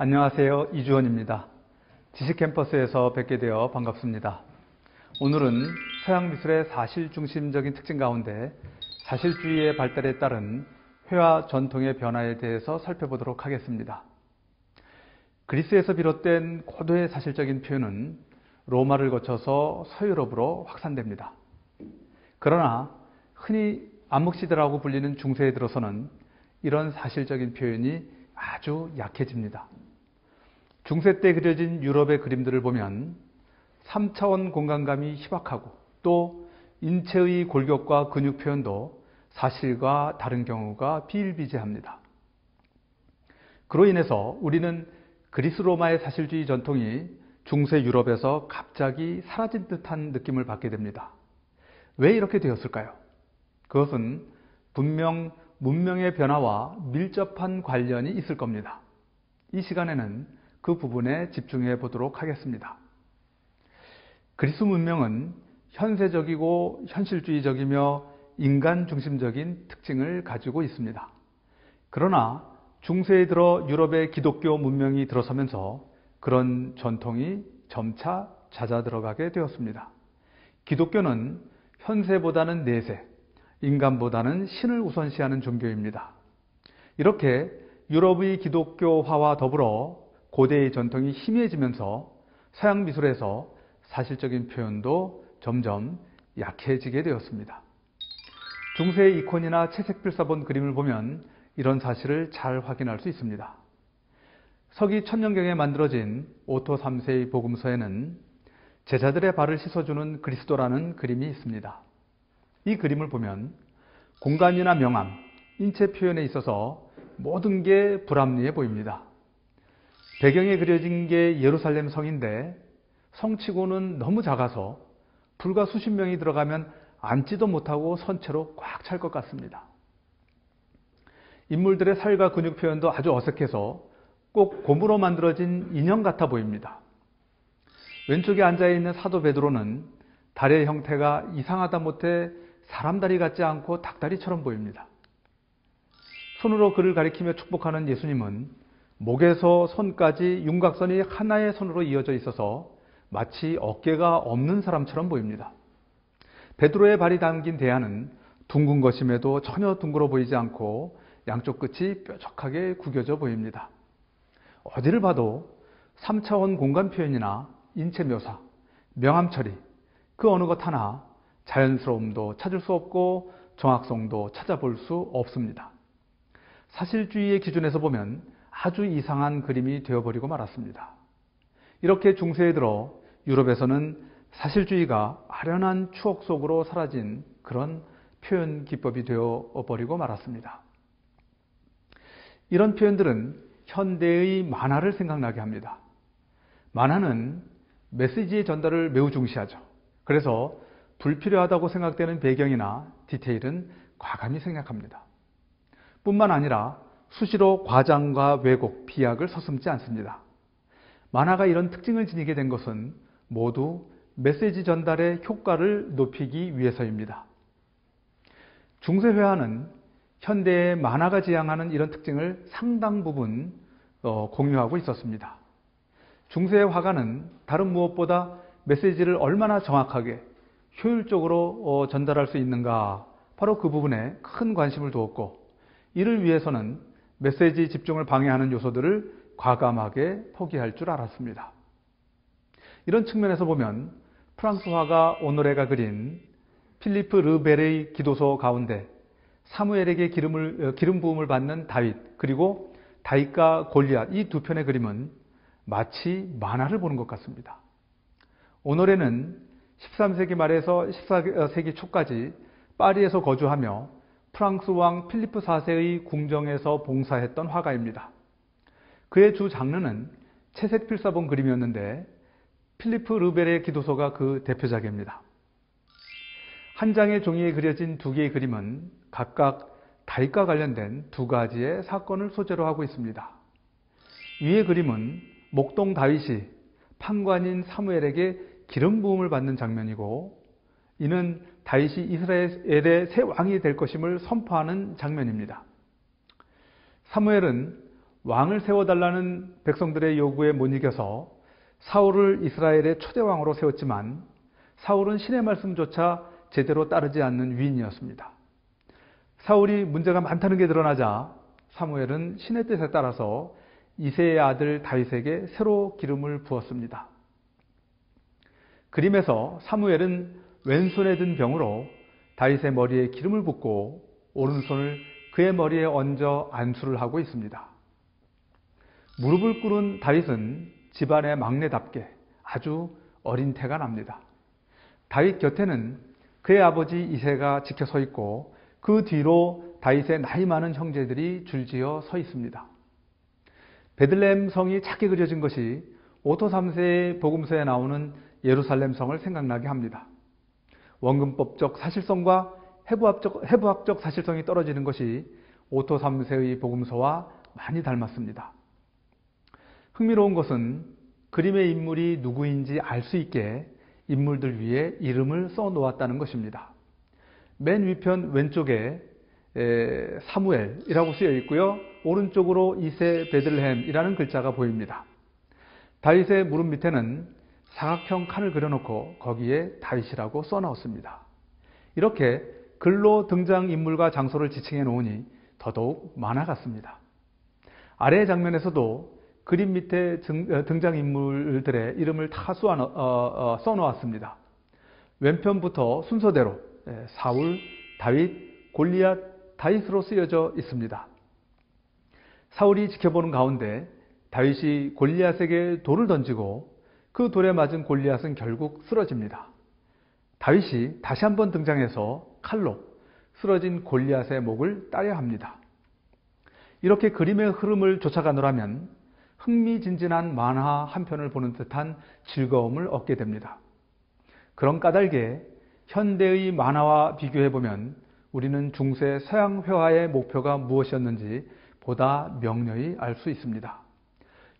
안녕하세요. 이주원입니다. 지식캠퍼스에서 뵙게 되어 반갑습니다. 오늘은 서양미술의 사실중심적인 특징 가운데 사실주의의 발달에 따른 회화 전통의 변화에 대해서 살펴보도록 하겠습니다. 그리스에서 비롯된 고도의 사실적인 표현은 로마를 거쳐서 서유럽으로 확산됩니다. 그러나 흔히 암흑시대라고 불리는 중세에 들어서는 이런 사실적인 표현이 아주 약해집니다. 중세 때 그려진 유럽의 그림들을 보면 3차원 공간감이 희박하고 또 인체의 골격과 근육 표현도 사실과 다른 경우가 비일비재합니다. 그로 인해서 우리는 그리스 로마의 사실주의 전통이 중세 유럽에서 갑자기 사라진 듯한 느낌을 받게 됩니다. 왜 이렇게 되었을까요? 그것은 분명 문명의 변화와 밀접한 관련이 있을 겁니다. 이 시간에는 그 부분에 집중해 보도록 하겠습니다. 그리스 문명은 현세적이고 현실주의적이며 인간 중심적인 특징을 가지고 있습니다. 그러나 중세에 들어 유럽의 기독교 문명이 들어서면서 그런 전통이 점차 잦아들어가게 되었습니다. 기독교는 현세보다는 내세, 인간보다는 신을 우선시하는 종교입니다. 이렇게 유럽의 기독교화와 더불어 고대의 전통이 희미해지면서 서양 미술에서 사실적인 표현도 점점 약해지게 되었습니다. 중세의 이콘이나 채색필사본 그림을 보면 이런 사실을 잘 확인할 수 있습니다. 서기 1000년경에 만들어진 오토 3세의 복음서에는 제자들의 발을 씻어주는 그리스도라는 그림이 있습니다. 이 그림을 보면 공간이나 명암, 인체 표현에 있어서 모든 게 불합리해 보입니다. 배경에 그려진 게 예루살렘 성인데 성치고는 너무 작아서 불과 수십 명이 들어가면 앉지도 못하고 선체로 꽉 찰 것 같습니다. 인물들의 살과 근육 표현도 아주 어색해서 꼭 고무로 만들어진 인형 같아 보입니다. 왼쪽에 앉아있는 사도 베드로는 다리의 형태가 이상하다 못해 사람 다리 같지 않고 닭다리처럼 보입니다. 손으로 그를 가리키며 축복하는 예수님은 목에서 손까지 윤곽선이 하나의 선으로 이어져 있어서 마치 어깨가 없는 사람처럼 보입니다. 베드로의 발이 담긴 대야는 둥근 것임에도 전혀 둥그러 보이지 않고 양쪽 끝이 뾰족하게 구겨져 보입니다. 어디를 봐도 3차원 공간 표현이나 인체 묘사, 명암 처리, 그 어느 것 하나 자연스러움도 찾을 수 없고 정확성도 찾아볼 수 없습니다. 사실주의의 기준에서 보면 아주 이상한 그림이 되어버리고 말았습니다. 이렇게 중세에 들어 유럽에서는 사실주의가 아련한 추억 속으로 사라진 그런 표현 기법이 되어버리고 말았습니다. 이런 표현들은 현대의 만화를 생각나게 합니다. 만화는 메시지의 전달을 매우 중시하죠. 그래서 불필요하다고 생각되는 배경이나 디테일은 과감히 생략합니다. 뿐만 아니라 수시로 과장과 왜곡, 비약을 서슴지 않습니다. 만화가 이런 특징을 지니게 된 것은 모두 메시지 전달의 효과를 높이기 위해서입니다. 중세 회화는 현대의 만화가 지향하는 이런 특징을 상당 부분 공유하고 있었습니다. 중세의 화가는 다른 무엇보다 메시지를 얼마나 정확하게 효율적으로 전달할 수 있는가, 바로 그 부분에 큰 관심을 두었고, 이를 위해서는 메시지 집중을 방해하는 요소들을 과감하게 포기할 줄 알았습니다. 이런 측면에서 보면 프랑스 화가 오노레가 그린 필리프 르벨의 기도서 가운데 사무엘에게 기름 부음을 받는 다윗, 그리고 다윗과 골리앗, 이 두 편의 그림은 마치 만화를 보는 것 같습니다. 오노레는 13세기 말에서 14세기 초까지 파리에서 거주하며 프랑스 왕 필리프 4세의 궁정에서 봉사했던 화가입니다. 그의 주 장르는 채색 필사본 그림이었는데 필리프 르벨의 기도서가 그 대표작입니다. 한 장의 종이에 그려진 두 개의 그림은 각각 다윗과 관련된 두 가지의 사건을 소재로 하고 있습니다. 위의 그림은 목동 다윗이 판관인 사무엘에게 기름 부음을 받는 장면이고, 이는 다윗이 이스라엘의 새 왕이 될 것임을 선포하는 장면입니다. 사무엘은 왕을 세워달라는 백성들의 요구에 못 이겨서 사울을 이스라엘의 초대왕으로 세웠지만 사울은 신의 말씀조차 제대로 따르지 않는 위인이었습니다. 사울이 문제가 많다는 게 드러나자 사무엘은 신의 뜻에 따라서 이새의 아들 다윗에게 새로 기름을 부었습니다. 그림에서 사무엘은 왼손에 든 병으로 다윗의 머리에 기름을 붓고 오른손을 그의 머리에 얹어 안수를 하고 있습니다. 무릎을 꿇은 다윗은 집안의 막내답게 아주 어린 태가 납니다. 다윗 곁에는 그의 아버지 이새가 지켜 서 있고 그 뒤로 다윗의 나이 많은 형제들이 줄지어 서 있습니다. 베들레헴 성이 작게 그려진 것이 오토 3세의 복음서에 나오는 예루살렘 성을 생각나게 합니다. 원근법적 사실성과 해부학적 사실성이 떨어지는 것이 오토 3세의 복음서와 많이 닮았습니다. 흥미로운 것은 그림의 인물이 누구인지 알 수 있게 인물들 위에 이름을 써놓았다는 것입니다. 맨 위편 왼쪽에 사무엘이라고 쓰여 있고요. 오른쪽으로 이새 베들레헴이라는 글자가 보입니다. 다윗의 무릎 밑에는 사각형 칸을 그려놓고 거기에 다윗이라고 써놓았습니다. 이렇게 글로 등장인물과 장소를 지칭해 놓으니 더더욱 만화 같습니다. 아래의 장면에서도 그림 밑에 등장인물들의 이름을 다 써놓았습니다. 왼편부터 순서대로 사울, 다윗, 골리앗, 다윗으로 쓰여져 있습니다. 사울이 지켜보는 가운데 다윗이 골리앗에게 돌을 던지고 그 돌에 맞은 골리앗은 결국 쓰러집니다. 다윗이 다시 한번 등장해서 칼로 쓰러진 골리앗의 목을 따야 합니다. 이렇게 그림의 흐름을 쫓아가노라면 흥미진진한 만화 한 편을 보는 듯한 즐거움을 얻게 됩니다. 그런 까닭에 현대의 만화와 비교해보면 우리는 중세 서양 회화의 목표가 무엇이었는지 보다 명료히 알 수 있습니다.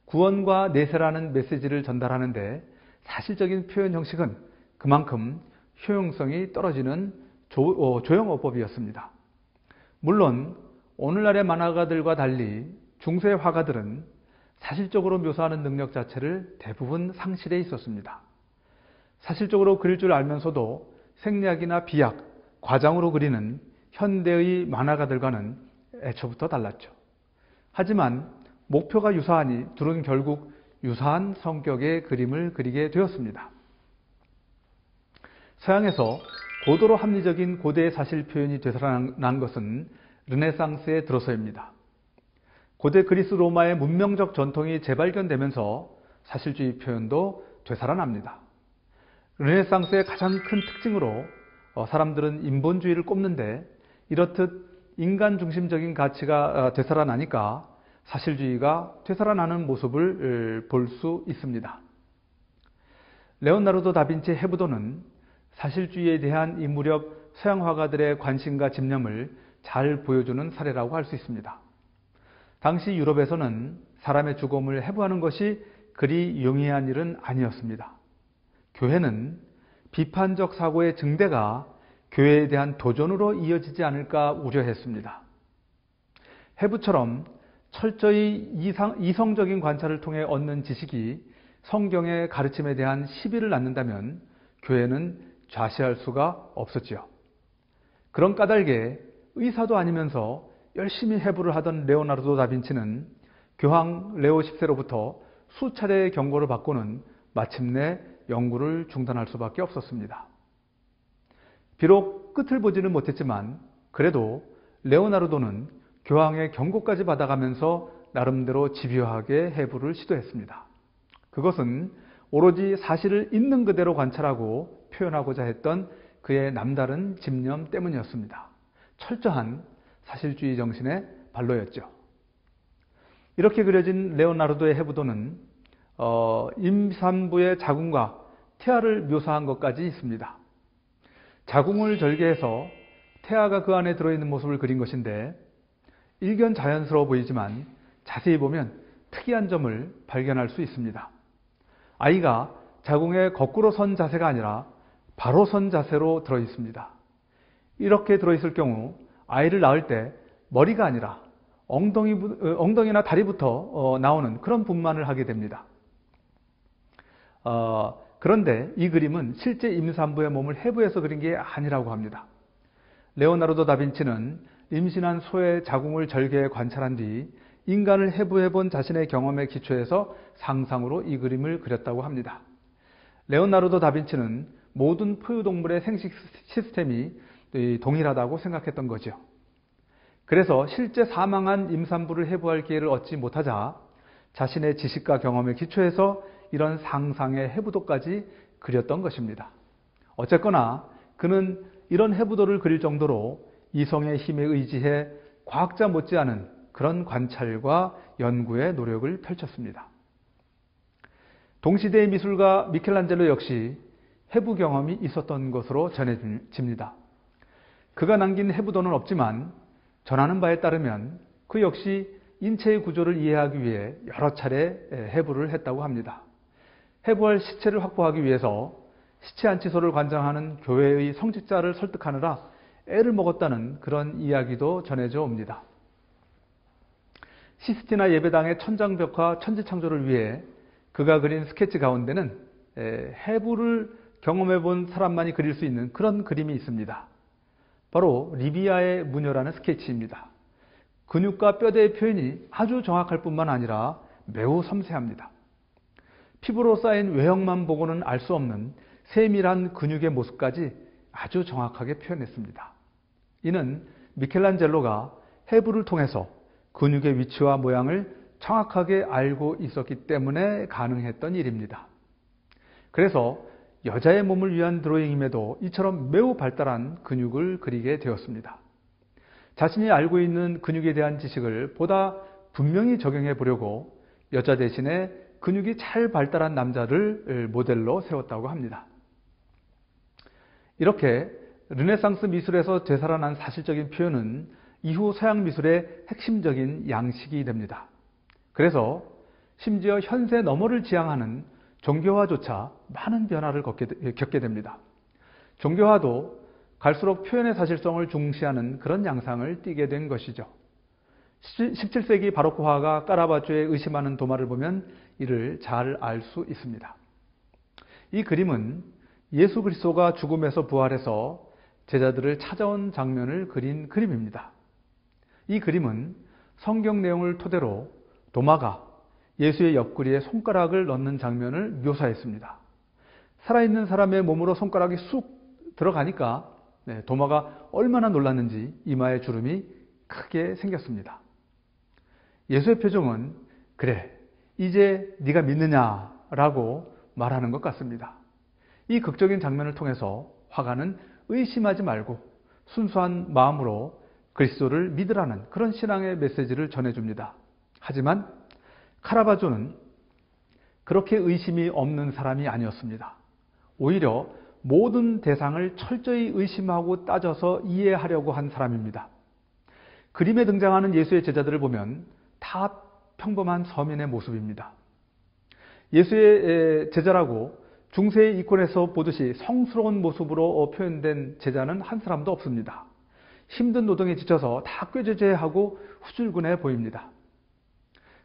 구원과 내세라는 메시지를 전달하는데 사실적인 표현 형식은 그만큼 효용성이 떨어지는 조형어법이었습니다. 물론 오늘날의 만화가들과 달리 중세 화가들은 사실적으로 묘사하는 능력 자체를 대부분 상실해 있었습니다. 사실적으로 그릴 줄 알면서도 생략이나 비약, 과장으로 그리는 현대의 만화가들과는 애초부터 달랐죠. 하지만 목표가 유사하니 둘은 결국 유사한 성격의 그림을 그리게 되었습니다. 서양에서 고도로 합리적인 고대의 사실 표현이 되살아난 것은 르네상스에 들어서입니다. 고대 그리스 로마의 문명적 전통이 재발견되면서 사실주의 표현도 되살아납니다. 르네상스의 가장 큰 특징으로 사람들은 인본주의를 꼽는데 이렇듯 인간 중심적인 가치가 되살아나니까 사실주의가 되살아나는 모습을 볼 수 있습니다. 레오나르도 다빈치 해부도는 사실주의에 대한 이 무렵 서양 화가들의 관심과 집념을 잘 보여주는 사례라고 할 수 있습니다. 당시 유럽에서는 사람의 죽음을 해부하는 것이 그리 용이한 일은 아니었습니다. 교회는 비판적 사고의 증대가 교회에 대한 도전으로 이어지지 않을까 우려했습니다. 해부처럼 철저히 이성적인 관찰을 통해 얻는 지식이 성경의 가르침에 대한 시비를 낳는다면 교회는 좌시할 수가 없었지요. 그런 까닭에 의사도 아니면서 열심히 해부를 하던 레오나르도 다빈치는 교황 레오 10세로부터 수차례의 경고를 받고는 마침내 연구를 중단할 수밖에 없었습니다. 비록 끝을 보지는 못했지만 그래도 레오나르도는 교황의 경고까지 받아가면서 나름대로 집요하게 해부를 시도했습니다. 그것은 오로지 사실을 있는 그대로 관찰하고 표현하고자 했던 그의 남다른 집념 때문이었습니다. 철저한 사실주의 정신의 발로였죠. 이렇게 그려진 레오나르도의 해부도는 임산부의 자궁과 태아를 묘사한 것까지 있습니다. 자궁을 절개해서 태아가 그 안에 들어있는 모습을 그린 것인데 일견 자연스러워 보이지만 자세히 보면 특이한 점을 발견할 수 있습니다. 아이가 자궁에 거꾸로 선 자세가 아니라 바로 선 자세로 들어있습니다. 이렇게 들어있을 경우 아이를 낳을 때 머리가 아니라 엉덩이나 다리부터 나오는 그런 분만을 하게 됩니다. 그런데 이 그림은 실제 임산부의 몸을 해부해서 그린 게 아니라고 합니다. 레오나르도 다빈치는 임신한 소의 자궁을 절개해 관찰한 뒤 인간을 해부해 본 자신의 경험에 기초해서 상상으로 이 그림을 그렸다고 합니다. 레오나르도 다빈치는 모든 포유동물의 생식 시스템이 동일하다고 생각했던 거죠. 그래서 실제 사망한 임산부를 해부할 기회를 얻지 못하자 자신의 지식과 경험에 기초해서 이런 상상의 해부도까지 그렸던 것입니다. 어쨌거나 그는 이런 해부도를 그릴 정도로 이성의 힘에 의지해 과학자 못지않은 그런 관찰과 연구의 노력을 펼쳤습니다. 동시대의 미술가 미켈란젤로 역시 해부 경험이 있었던 것으로 전해집니다. 그가 남긴 해부도는 없지만 전하는 바에 따르면 그 역시 인체의 구조를 이해하기 위해 여러 차례 해부를 했다고 합니다. 해부할 시체를 확보하기 위해서 시체 안치소를 관장하는 교회의 성직자를 설득하느라 애를 먹었다는 그런 이야기도 전해져 옵니다. 시스티나 예배당의 천장벽화 천지창조를 위해 그가 그린 스케치 가운데는 해부를 경험해 본 사람만이 그릴 수 있는 그런 그림이 있습니다. 바로 리비아의 무녀라는 스케치입니다. 근육과 뼈대의 표현이 아주 정확할 뿐만 아니라 매우 섬세합니다. 피부로 쌓인 외형만 보고는 알 수 없는 세밀한 근육의 모습까지 아주 정확하게 표현했습니다. 이는 미켈란젤로가 해부를 통해서 근육의 위치와 모양을 정확하게 알고 있었기 때문에 가능했던 일입니다. 그래서 여자의 몸을 위한 드로잉임에도 이처럼 매우 발달한 근육을 그리게 되었습니다. 자신이 알고 있는 근육에 대한 지식을 보다 분명히 적용해 보려고 여자 대신에 근육이 잘 발달한 남자를 모델로 세웠다고 합니다. 이렇게 르네상스 미술에서 되살아난 사실적인 표현은 이후 서양 미술의 핵심적인 양식이 됩니다. 그래서 심지어 현세 너머를 지향하는 종교화조차 많은 변화를 겪게 됩니다. 종교화도 갈수록 표현의 사실성을 중시하는 그런 양상을 띠게 된 것이죠. 17세기 바로크 화가 까라바조의 의심하는 도마를 보면 이를 잘 알 수 있습니다. 이 그림은 예수 그리스도가 죽음에서 부활해서 제자들을 찾아온 장면을 그린 그림입니다. 이 그림은 성경 내용을 토대로 도마가 예수의 옆구리에 손가락을 넣는 장면을 묘사했습니다. 살아있는 사람의 몸으로 손가락이 쑥 들어가니까 도마가 얼마나 놀랐는지 이마에 주름이 크게 생겼습니다. 예수의 표정은 그래, 이제 네가 믿느냐라고 말하는 것 같습니다. 이 극적인 장면을 통해서 화가는 의심하지 말고 순수한 마음으로 그리스도를 믿으라는 그런 신앙의 메시지를 전해줍니다. 하지만 카라바조는 그렇게 의심이 없는 사람이 아니었습니다. 오히려 모든 대상을 철저히 의심하고 따져서 이해하려고 한 사람입니다. 그림에 등장하는 예수의 제자들을 보면 다 평범한 서민의 모습입니다. 예수의 제자라고 중세의 이콘에서 보듯이 성스러운 모습으로 표현된 제자는 한 사람도 없습니다. 힘든 노동에 지쳐서 다 꾀죄죄하고 후줄근해 보입니다.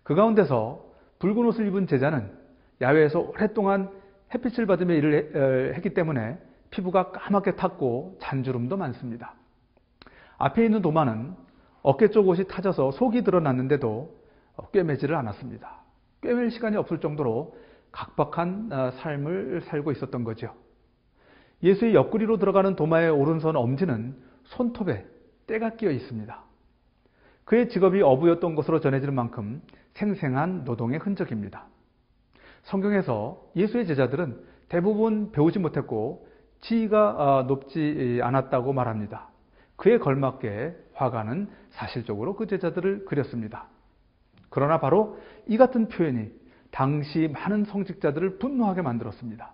그 가운데서 붉은 옷을 입은 제자는 야외에서 오랫동안 햇빛을 받으며 일을 했기 때문에 피부가 까맣게 탔고 잔주름도 많습니다. 앞에 있는 도마는 어깨 쪽 옷이 타져서 속이 드러났는데도 꿰매지를 않았습니다. 꿰맬 시간이 없을 정도로 각박한 삶을 살고 있었던 거죠. 예수의 옆구리로 들어가는 도마의 오른손 엄지는 손톱에 때가 끼어 있습니다. 그의 직업이 어부였던 것으로 전해지는 만큼 생생한 노동의 흔적입니다. 성경에서 예수의 제자들은 대부분 배우지 못했고 지위가 높지 않았다고 말합니다. 그에 걸맞게 화가는 사실적으로 그 제자들을 그렸습니다. 그러나 바로 이 같은 표현이 당시 많은 성직자들을 분노하게 만들었습니다.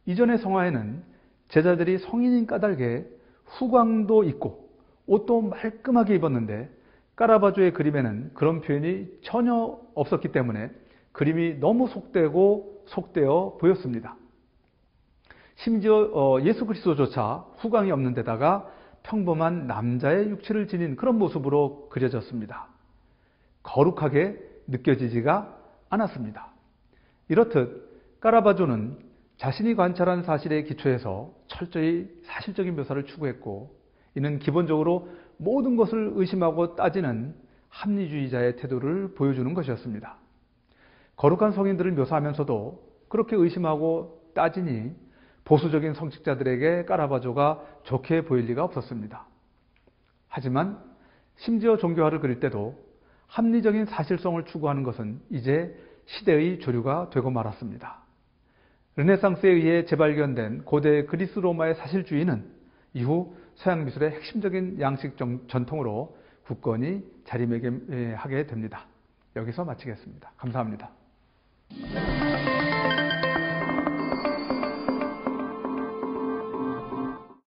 이전의 성화에는 제자들이 성인인 까닭에 후광도 있고 옷도 말끔하게 입었는데 까라바조의 그림에는 그런 표현이 전혀 없었기 때문에 그림이 너무 속되어 보였습니다. 심지어 예수 그리스도조차 후광이 없는 데다가 평범한 남자의 육체를 지닌 그런 모습으로 그려졌습니다. 거룩하게 느껴지지가 않았습니다. 이렇듯 카라바조는 자신이 관찰한 사실에 기초해서 철저히 사실적인 묘사를 추구했고, 이는 기본적으로 모든 것을 의심하고 따지는 합리주의자의 태도를 보여주는 것이었습니다. 거룩한 성인들을 묘사하면서도 그렇게 의심하고 따지니 보수적인 성직자들에게 카라바조가 좋게 보일 리가 없었습니다. 하지만 심지어 종교화를 그릴 때도 합리적인 사실성을 추구하는 것은 이제 시대의 주류가 되고 말았습니다. 르네상스에 의해 재발견된 고대 그리스 로마의 사실주의는 이후 서양 미술의 핵심적인 양식 전통으로 굳건히 자리매김하게 됩니다. 여기서 마치겠습니다. 감사합니다.